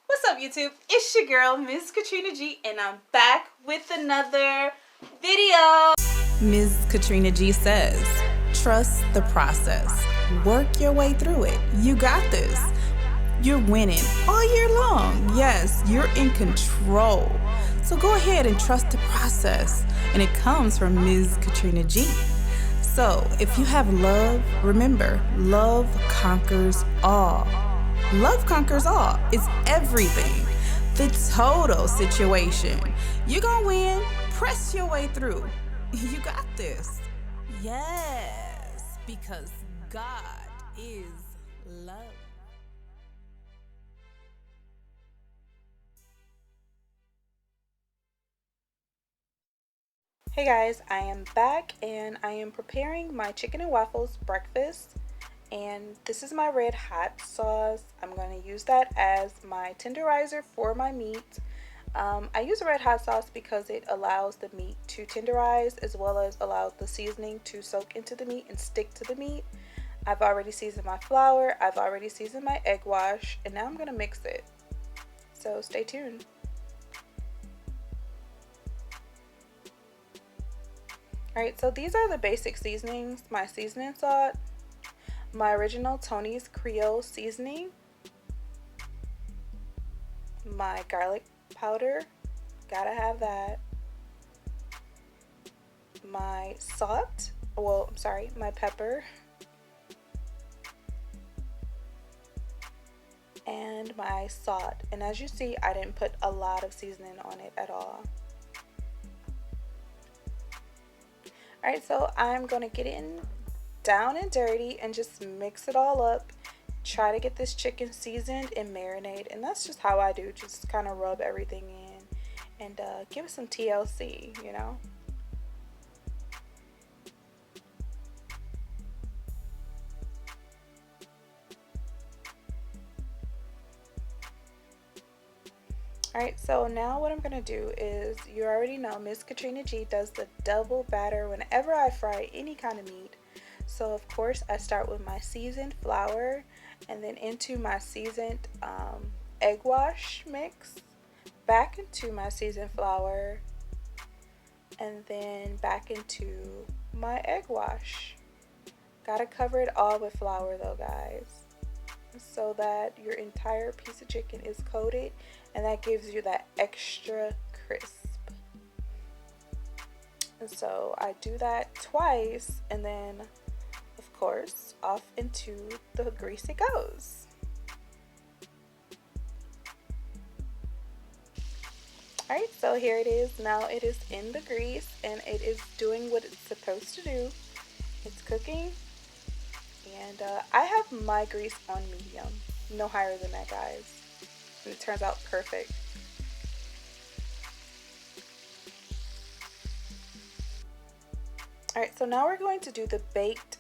What's up, YouTube? It's your girl, Miss Katrina G, and I'm back with another video. Ms. Katrina G says, trust the process. Work your way through it. You got this. You're winning all year long. Yes, you're in control. So go ahead and trust the process. And it comes from Ms. Katrina G. So if you have love, remember, love conquers all. Love conquers all. It's everything. The total situation. You're gonna win. Press your way through. You got this. Yes, because God is love. Hey guys, I am back and I am preparing my chicken and waffles breakfast. And this is my red hot sauce. I'm going to use that as my tenderizer for my meat. I use red hot sauce because it allows the meat to tenderize as well as allows the seasoning to soak into the meat and stick to the meat. I've already seasoned my flour, I've already seasoned my egg wash, and now I'm going to mix it. So stay tuned. Alright, so these are the basic seasonings. My seasoning salt, my original Tony's Creole seasoning, my garlic powder, gotta have that, my salt, my pepper, and my salt. And as you see, I didn't put a lot of seasoning on it at all. Alright, so I'm gonna get in down and dirty and just mix it all up. Try to get this chicken seasoned and marinate, and that's just how I do, just kind of rub everything in and give it some TLC, you know. Alright, so now what I'm gonna do is, you already know Miss Katrina G does the double batter whenever I fry any kind of meat. So of course I start with my seasoned flour and then into my seasoned egg wash mix, back into my seasoned flour, and then back into my egg wash. Gotta cover it all with flour though, guys, so that your entire piece of chicken is coated and that gives you that extra crisp. And so I do that twice, and then of course off into the grease it goes. Alright, so here it is. Now it is in the grease and it is doing what it's supposed to do. It's cooking, and I have my grease on medium, no higher than that, guys, and it turns out perfect. Alright, so now we're going to do the baked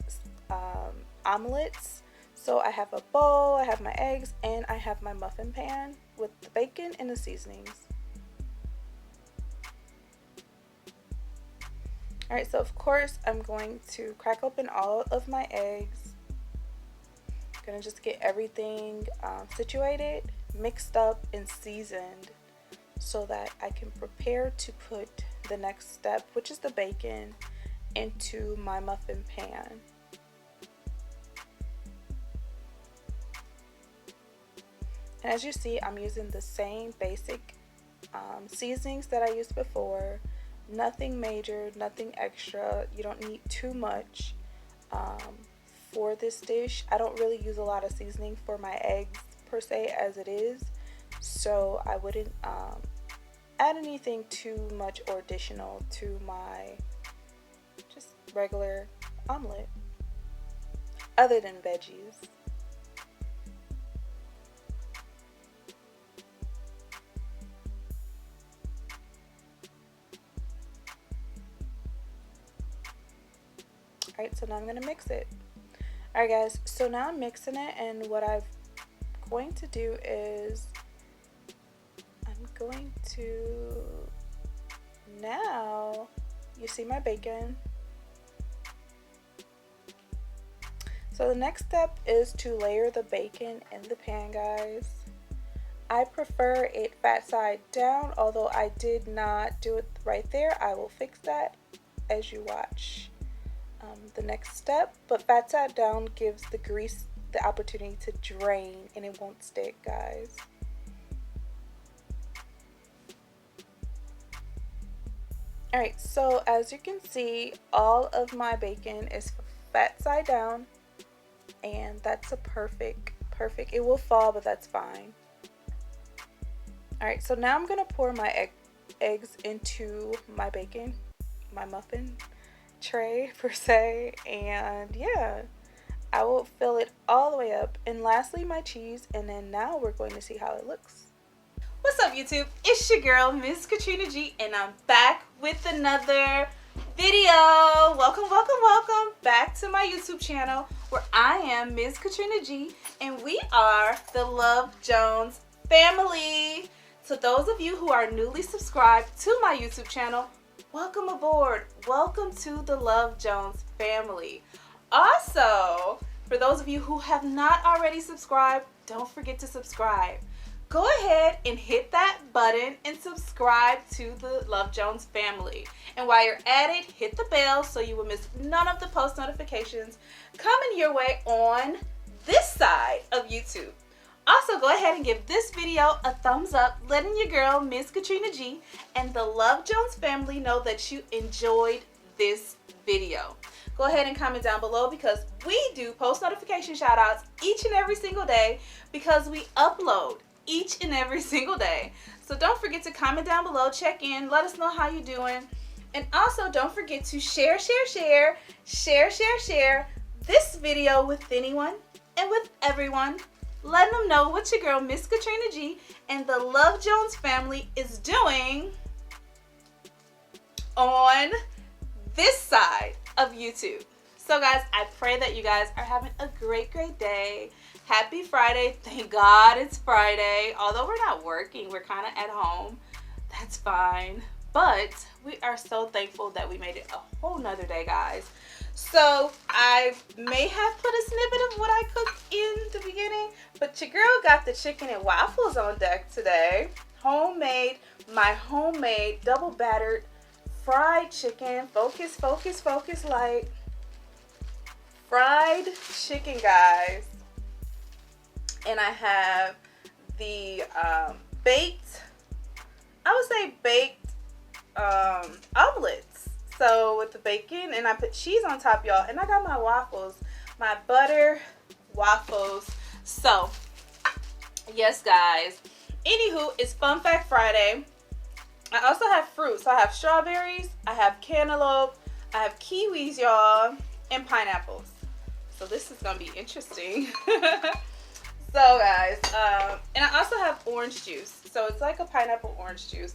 omelets. So I have a bowl, I have my eggs, and I have my muffin pan with the bacon and the seasonings. Alright, so of course I'm going to crack open all of my eggs. I'm gonna just get everything situated, mixed up, and seasoned so that I can prepare to put the next step, which is the bacon, into my muffin pan. And as you see, I'm using the same basic seasonings that I used before. Nothing major, nothing extra. You don't need too much for this dish. I don't really use a lot of seasoning for my eggs per se as it is, so I wouldn't add anything too much or additional to my just regular omelet other than veggies. Alright, so now I'm going to mix it. Alright guys, so now I'm mixing it, and what I'm going to do is I'm going to, now you see my bacon. So the next step is to layer the bacon in the pan, guys. I prefer it fat side down, although I did not do it right there. I will fix that as you watch the next step. But fat side down gives the grease the opportunity to drain and it won't stick, guys. Alright, so as you can see, all of my bacon is fat side down, and that's a perfect. It will fall, but that's fine. Alright, so now I'm going to pour my eggs into my bacon, my muffin tray per se, and yeah, I will fill it all the way up. And lastly, my cheese, and then now we're going to see how it looks. What's up, YouTube? It's your girl, Miss Katrina G, and I'm back with another video. Welcome back to my YouTube channel where I am Miss Katrina G, and we are the Love Jones family. So those of you who are newly subscribed to my YouTube channel, welcome aboard. Welcome to the Love Jones family. Also, for those of you who have not already subscribed, don't forget to subscribe. Go ahead and hit that button and subscribe to the Love Jones family. And while you're at it, hit the bell so you will miss none of the post notifications coming your way on this side of YouTube. Also, go ahead and give this video a thumbs up, letting your girl, Miss Katrina G, and the Love Jones family know that you enjoyed this video. Go ahead and comment down below because we do post notification shout outs each and every single day because we upload each and every single day. So don't forget to comment down below, check in, let us know how you're doing. And also don't forget to share this video with anyone and with everyone. Let them know what your girl, Miss Katrina G, and the Love Jones family is doing on this side of YouTube. So guys, I pray that you guys are having a great day. Happy Friday. Thank God it's Friday. Although we're not working, we're kind of at home. That's fine. But we are so thankful that we made it a whole nother day, guys. So I may have put a snippet of what I cooked in the beginning, but your girl got the chicken and waffles on deck today. My homemade double battered fried chicken. Focus light. Fried chicken, guys. And I have the baked omelets. So with the bacon, and I put cheese on top, y'all. And I got my waffles, my butter waffles. So, yes, guys. Anywho, it's Fun Fact Friday. I also have fruit. So I have strawberries, I have cantaloupe, I have kiwis, y'all, and pineapples. So this is going to be interesting. So guys, and I also have orange juice. So it's like a pineapple orange juice.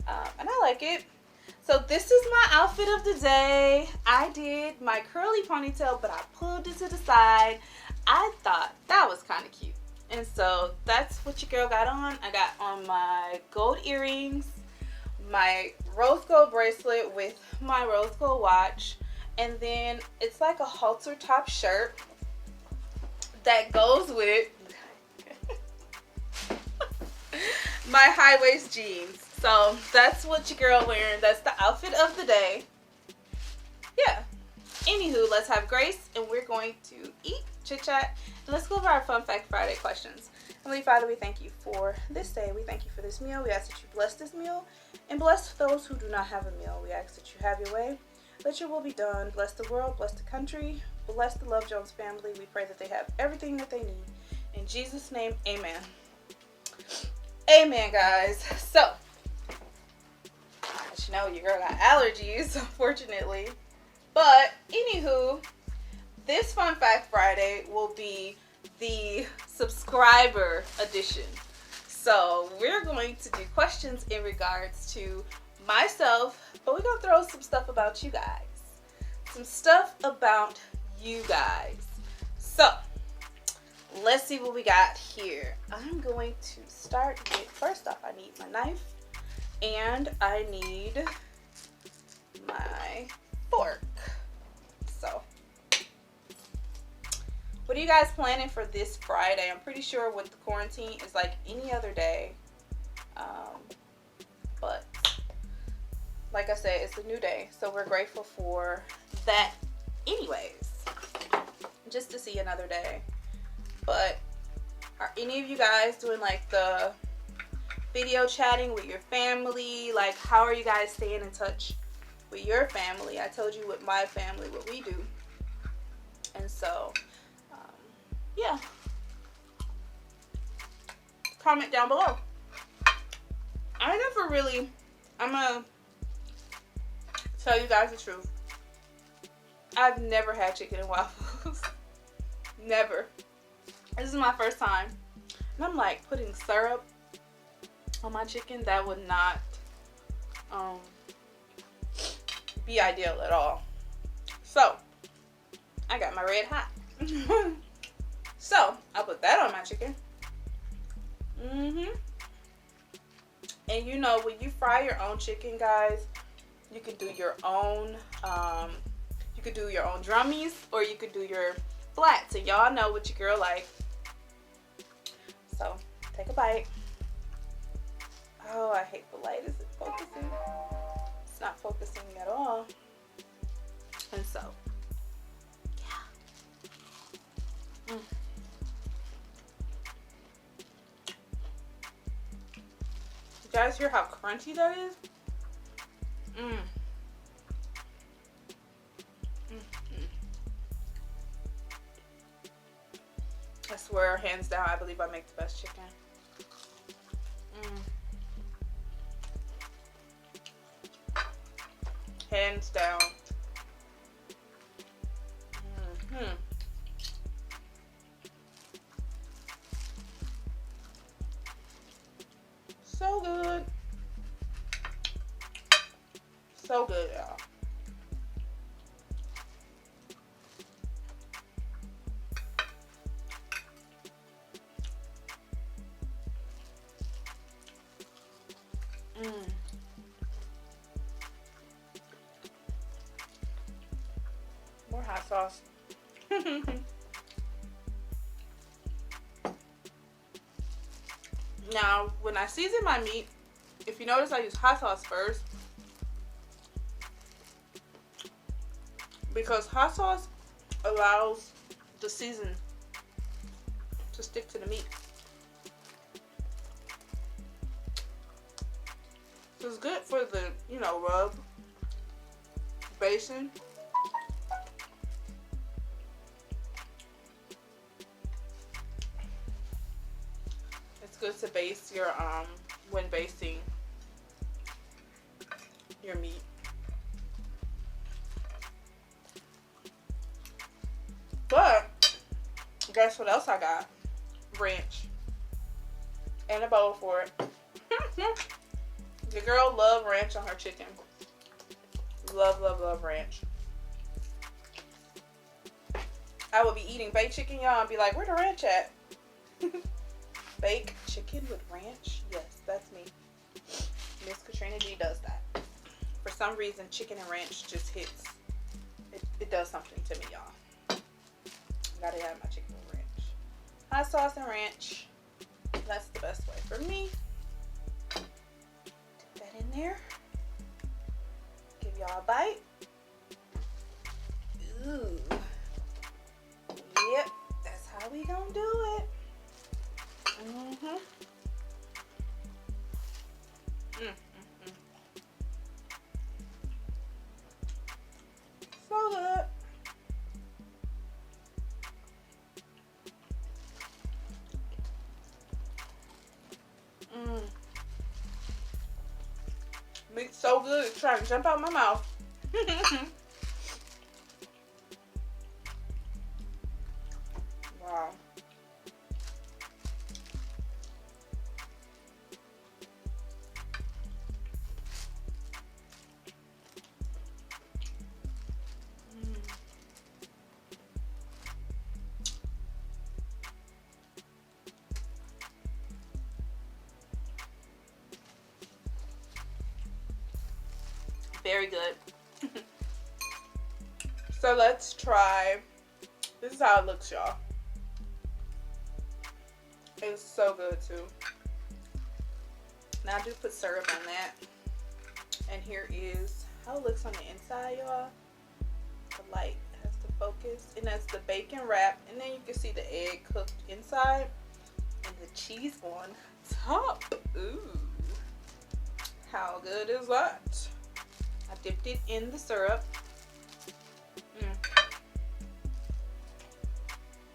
And I like it. So this is my outfit of the day. I did my curly ponytail, but I pulled it to the side. I thought that was kind of cute. And so that's what your girl got on. I got on my gold earrings, my rose gold bracelet with my rose gold watch. And then it's like a halter top shirt that goes with my high waist jeans. So that's what your girl wearing. That's the outfit of the day. Yeah. Anywho, let's have grace and we're going to eat, chit chat, and let's go over our Fun Fact Friday questions. Heavenly Father, we thank you for this day. We thank you for this meal. We ask that you bless this meal and bless those who do not have a meal. We ask that you have your way. Let your will be done. Bless the world. Bless the country. Bless the Love Jones family. We pray that they have everything that they need. In Jesus' name, amen. Amen, guys. So, as you know, your girl got allergies, unfortunately. But, anywho, this Fun Fact Friday will be the subscriber edition. So, we're going to do questions in regards to myself, but we're going to throw some stuff about you guys. Some stuff about you guys. So, let's see what we got here. I'm going to start with, first off, I need my knife and I need my fork. So, What are you guys planning for this Friday? I'm pretty sure with the quarantine, it's like any other day. But like I said, it's a new day. So we're grateful for that anyways. Just to see another day. But are any of you guys doing like the video chatting with your family? Like, how are you guys staying in touch with your family? I told you with my family what we do. And so, yeah. Comment down below. I never really, I'm going to tell you guys the truth. I've never had chicken and waffles. Never. This is my first time. And I'm like, putting syrup on my chicken, that would not be ideal at all. So, I got my red hot. So, I'll put that on my chicken. And you know, when you fry your own chicken, guys, you can do your own, you could do your own drummies, or you could do your flats. And y'all know what your girl like. So, take a bite. Oh, I hate the light. Is it focusing? It's not focusing at all. And so, yeah. You guys hear how crunchy that is? I swear, hands down, I believe I make the best chicken. Hands down. So good. So good, y'all. More hot sauce. Now, when I season my meat, if you notice, I use hot sauce first. Because hot sauce allows the season to stick to the meat. So it's good for the, you know, rub, basting. It's good to baste your, when basting your meat. But, guess what else I got? Ranch. And a bowl for it. The girl love ranch on her chicken. Love, love, love ranch. I would be eating baked chicken, y'all, and be like, where the ranch at? Baked chicken with ranch? Yes, that's me. Miss Katrina G does that. For some reason, chicken and ranch just hits. It does something to me, y'all. Gotta have my chicken with ranch. Hot sauce and ranch. That's the best way for me. Dip that in there. Give y'all a bite. Ooh. Yep, that's how we gonna do it. So good. Meat's so good, it's trying to jump out my mouth. Wow. Very good. So let's try. This is how it looks, y'all. It's so good too. Now I do put syrup on that. And here is how it looks on the inside, y'all. The light has to focus. And that's the bacon wrap. And then you can see the egg cooked inside. And the cheese on top. Ooh. How good is that? I dipped it in the syrup.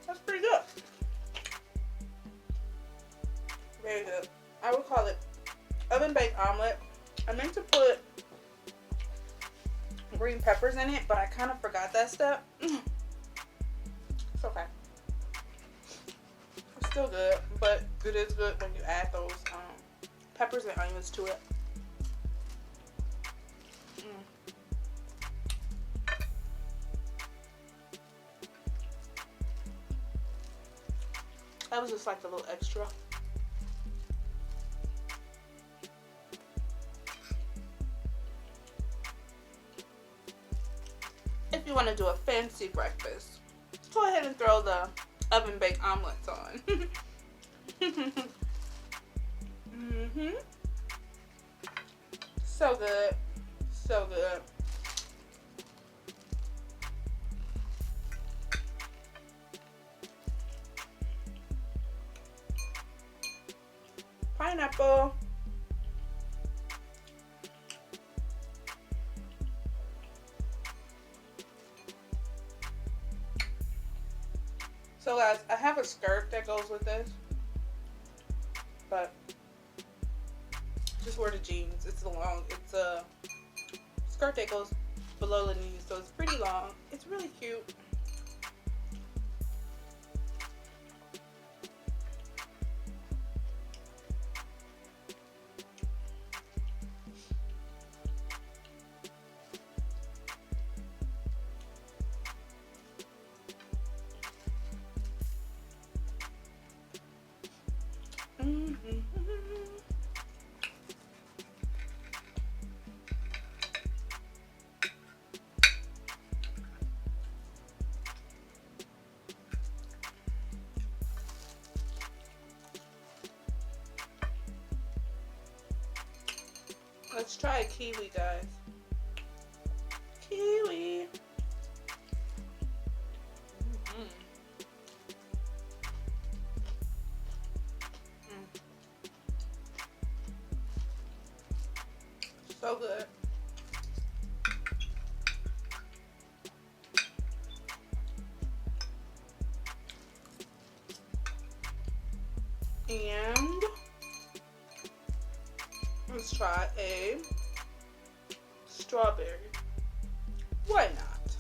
That's pretty good. Very good. I would call it oven baked omelet. I meant to put green peppers in it, but I kind of forgot that step. It's okay. It's still good, but it is good when you add those peppers and onions to it. That was just like a little extra. If you want to do a fancy breakfast, go ahead and throw the oven baked omelets on. So good. So good. Pineapple. So guys, I have a skirt that goes with this, but just wear the jeans. It's a skirt that goes below the knees, so it's pretty long. It's really cute. Let's try a kiwi, guys. Kiwi. So good. And let's try a strawberry. Why not?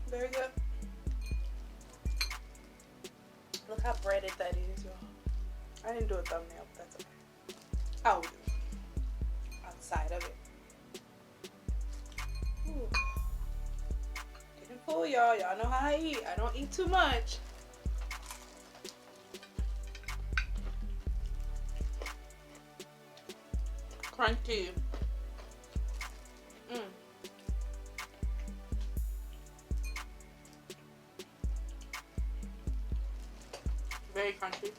Very good. Look how breaded that is, y'all. I didn't do a thumbnail, but that's okay. I'll do outside of it. Ooh. Getting full, y'all. Y'all know how I eat. I don't eat too much. Crunchy. Very crunchy.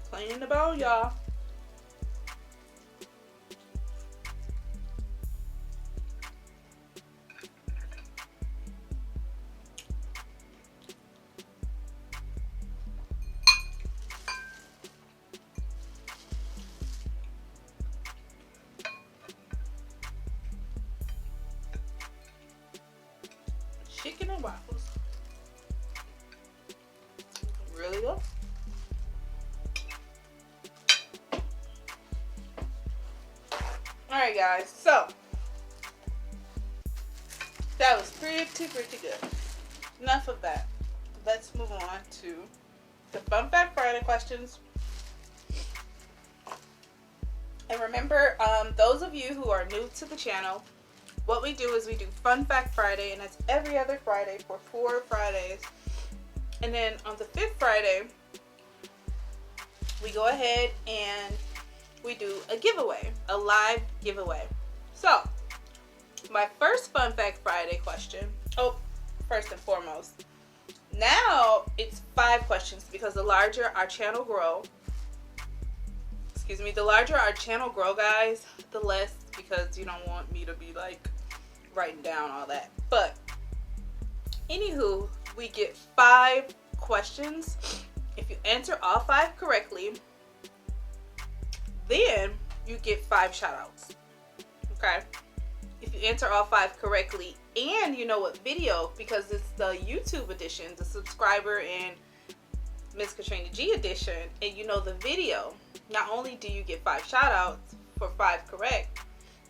Playing the bowl, y'all. Chicken and waffles. Really good. Alright guys, so that was pretty good. Enough of that. Let's move on to the Fun Fact Friday questions. And remember, those of you who are new to the channel, what we do is we do Fun Fact Friday, and that's every other Friday for 4 Fridays. And then on the 5th Friday, we go ahead and we do a giveaway, a live giveaway. So, my first Fun Fact Friday question, first and foremost, now it's 5 questions because the larger our channel grow, guys, the less, because you don't want me to be like writing down all that. But anywho, we get 5 questions. If you answer all 5 correctly, then you get 5 shout outs. Okay? If you answer all 5 correctly and you know what video, because it's the YouTube edition, the subscriber and Miss Katrina G edition, and you know the video, not only do you get 5 shout outs for 5 correct,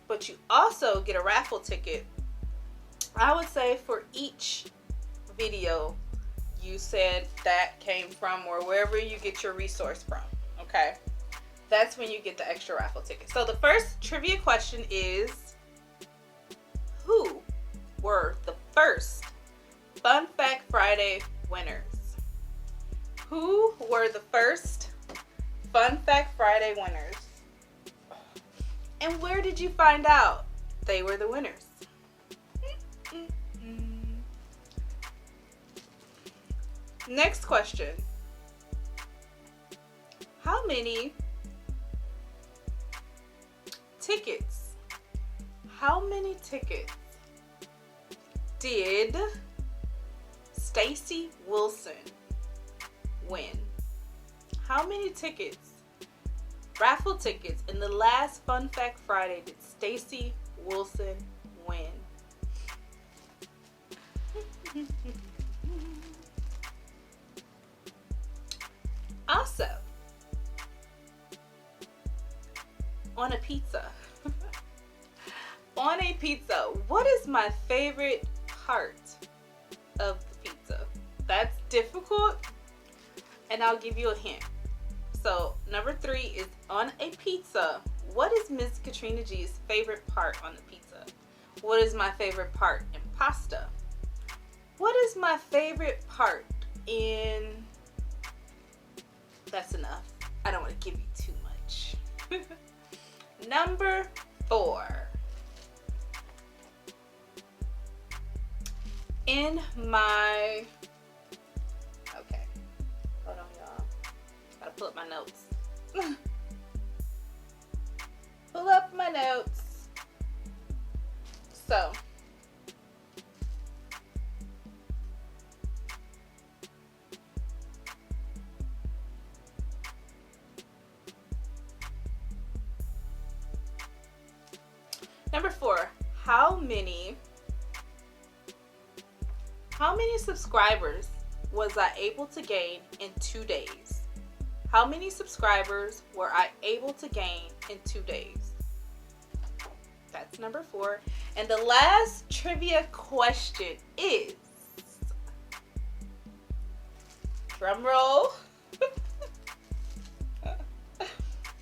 but you also get a raffle ticket. I would say for each video you said that came from, or wherever you get your resource from, okay? That's when you get the extra raffle ticket. So the first trivia question is, who were the first Fun Fact Friday winners? Who were the first Fun Fact Friday winners? And where did you find out they were the winners? Next question. How many tickets did Stacy Wilson win? How many tickets, raffle tickets, in the last Fun Fact Friday did Stacy Wilson win? Also, on a pizza, what is my favorite part of the pizza? That's difficult, and I'll give you a hint. So number 3 is, on a pizza, what is Miss Katrina G's favorite part on the pizza? What is my favorite part in pasta? What is my favorite part in... That's enough. I don't want to give you too much. Number 4. In my... Okay. Hold on, y'all. Gotta pull up my notes. Pull up my notes. So... Number 4, how many subscribers was I able to gain in 2 days? How many subscribers were I able to gain in 2 days? That's number 4. And the last trivia question is, drum roll.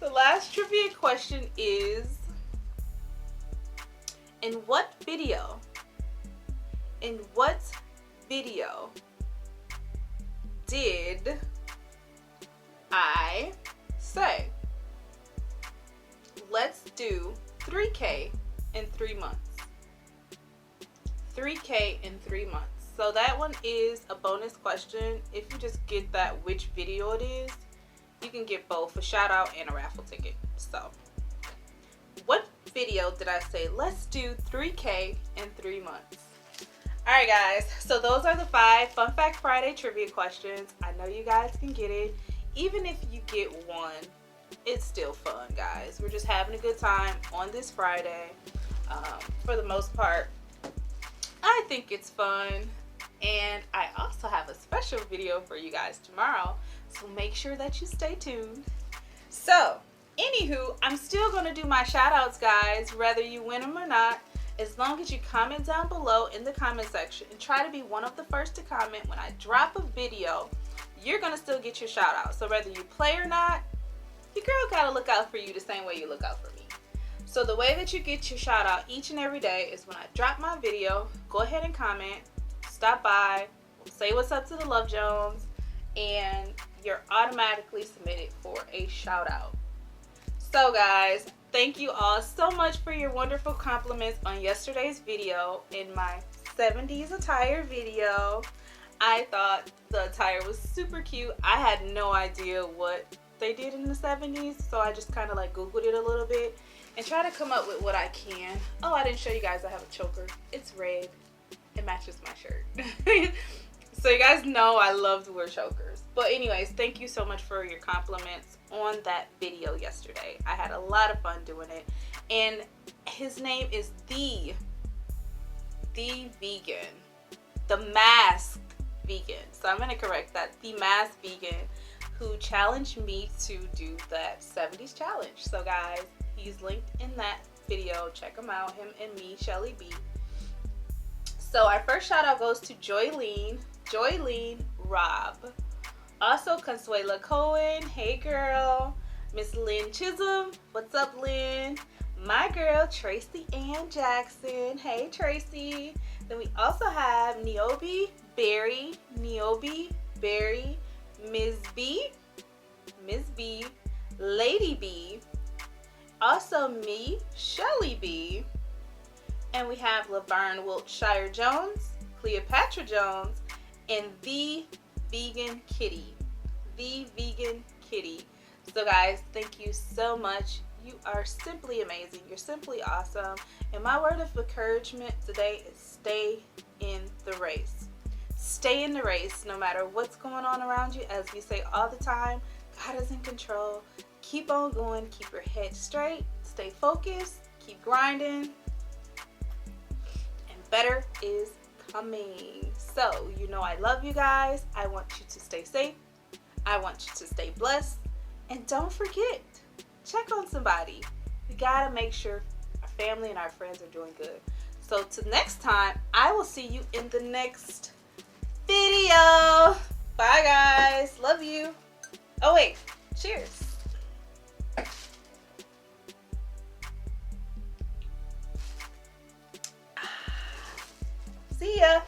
The last trivia question is, in what video did I say, let's do 3K in 3 months? 3K in 3 months. So that one is a bonus question. If you just get that which video it is, you can get both a shout out and a raffle ticket. So what video did I say, let's do 3K in 3 months? Alright guys, so those are the 5 Fun Fact Friday trivia questions. I know you guys can get it. Even if you get one, it's still fun, guys. We're just having a good time on this Friday. For the most part, I think it's fun. And I also have a special video for you guys tomorrow, so make sure that you stay tuned. So, anywho, I'm still going to do my shout outs, guys, whether you win them or not. As long as you comment down below in the comment section and try to be one of the first to comment when I drop a video, you're going to still get your shout out. So whether you play or not, your girl gotta look out for you the same way you look out for me. So the way that you get your shout out each and every day is when I drop my video, go ahead and comment, stop by, say what's up to the Love Jones, and you're automatically submitted for a shout out. So guys, thank you all so much for your wonderful compliments on yesterday's video in my 70s attire video. I thought the attire was super cute. I had no idea what they did in the 70s, so I just kind of like Googled it a little bit and try to come up with what I can. Oh, I didn't show you guys I have a choker. It's red. It matches my shirt. So you guys know I love to wear chokers. But anyways, thank you so much for your compliments on that video yesterday. I had a lot of fun doing it. And his name is The Vegan. The Masked Vegan. So I'm going to correct that. The Masked Vegan, who challenged me to do that 70s challenge. So guys, he's linked in that video. Check him out. Him and me, Shelly B. So our first shout out goes to Joylene Robb. Also Consuela Cohen, hey girl. Miss Lynn Chisholm, what's up Lynn? My girl Tracy Ann Jackson, hey Tracy. Then we also have Niobe Berry, Ms. B, Lady B, also me, Shelly B, and we have Laverne Wiltshire Jones, Cleopatra Jones, and The Vegan Kitty. The Vegan Kitty. So guys, thank you so much. You are simply amazing. You're simply awesome. And my word of encouragement today is stay in the race. Stay in the race no matter what's going on around you. As we say all the time, God is in control. Keep on going. Keep your head straight. Stay focused. Keep grinding. And better is coming. So, you know I love you guys. I want you to stay safe. I want you to stay blessed. And don't forget, check on somebody. We gotta make sure our family and our friends are doing good. So till next time, I will see you in the next video. Bye guys. Love you. Oh wait, cheers. See ya.